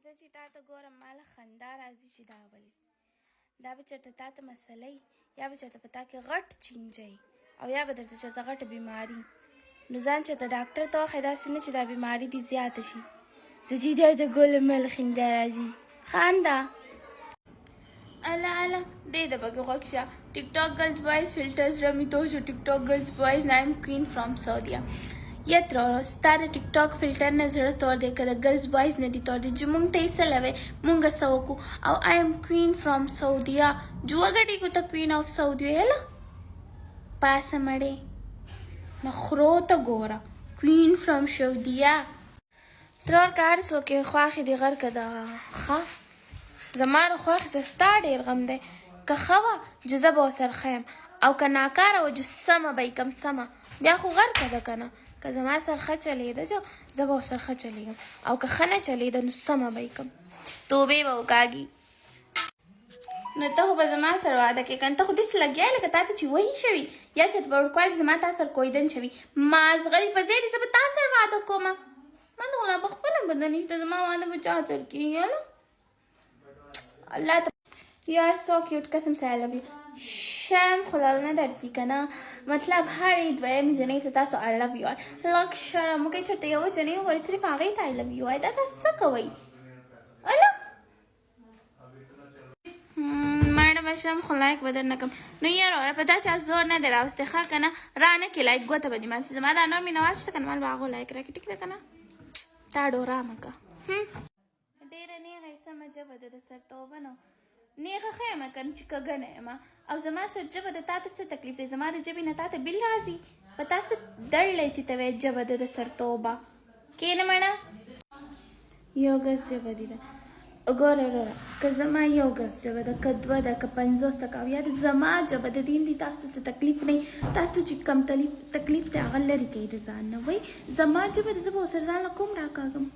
زه چې تا ته ګورم ماله خندا راځي چې دا ولې دا به چېرته تا ته مسله یا به چېرته په تا کې غټ چینجی او یا به درته چېرته غټه بیماري نو ځان چېرته ډاکټر ته وښیه داسې نه چې دا بیماري دې زیاته شي. زه چې تا ته ګورم ماله خندا راځي خانده الله الله دې د پکې غوږ شه. ټیک ټاک گرلز بوایز فلټرز رمی تو شو ټیک ټاک گرلز بوایز آی ایم کوین فرام سعودیا. یتر ستا د ټیک ټاک فلټر نه زړه تور دی که د ګرلز بوایز نه دي تور دی چې مونږ ته یې څه لوی مونږ څه وکړو او آی ایم کوین فرام سعودیا جو وګټېږو ته کوین آف سعودیا یله پاسه مړې نخرو ته ګوره کوین فرام سعودیا ترور که هر څوک یې خواښې دې غر که د ښه زما د خوښې څه ستا ډېر غم دی که ښه وه جو زه به ورسره ښه یم او که ناکاره وه جو سمه به یې کم سمه بیا خو غر که ده که نه که زما سره ښه چلېده جو زه به ورسره ښه چلېږم او که ښه نه چلېده نو سمه به یې کړم توبې به وکاږي. نو ته خو به زما سره واده کوې که نه ته خو داسې لګیا یې لکه تا ته چې وحي شوي یا چې په وړوکوالي زما تا سره کویدن شوي مازغلي په ځای دې زه به تا سره واده کومه ما ته خو لا په خپله بده نشته زما واده به چا سره کېږي هله الله ته You are so cute قسم سے I love you شرم خدا نه درځي که نه مطلب هرې دویمې جنۍ ته تاسو I love you لږ شرم وکړئ چېرته یوه جنۍ وګورئ صرف هغې ته I love you وایي دا تاسو څه کوئ اله مړه به شم خو لایک به در نه کړم نو یاره وره په دا چا زور نه دی راوستی ښه که نه رانه کې لایک ګوته به دې مات شي زما دا نور مینهوال شته که نه مال به هغو لایک راکړي ټیک ده که نه تا ډوره مه که ډېره نیغه یې سمه ژبه ده د سرتوبه نو نیغه ښه یم که نه چې کږه نه یم او زما سر ژبه د تا ته څه تکلیف دی زما د ژبې نه تا ته بیل راځي په تا څه دړلی چې ته وایې ژبه ده د سرتوبه کښېنه مړه یو ګز ژبه دې ده ګوره وروره که زما یو ګز ژبه ده که دوه ده که 50 ده که اویا ده زما ژبه د دین دي تاسو ته څه تکلیف نه تاسو ته چې کم تکلیف دی هغه لرې کوئ د ځان نه وایي زما ژبه ده زه به ورسره ځان له کوم راکاږم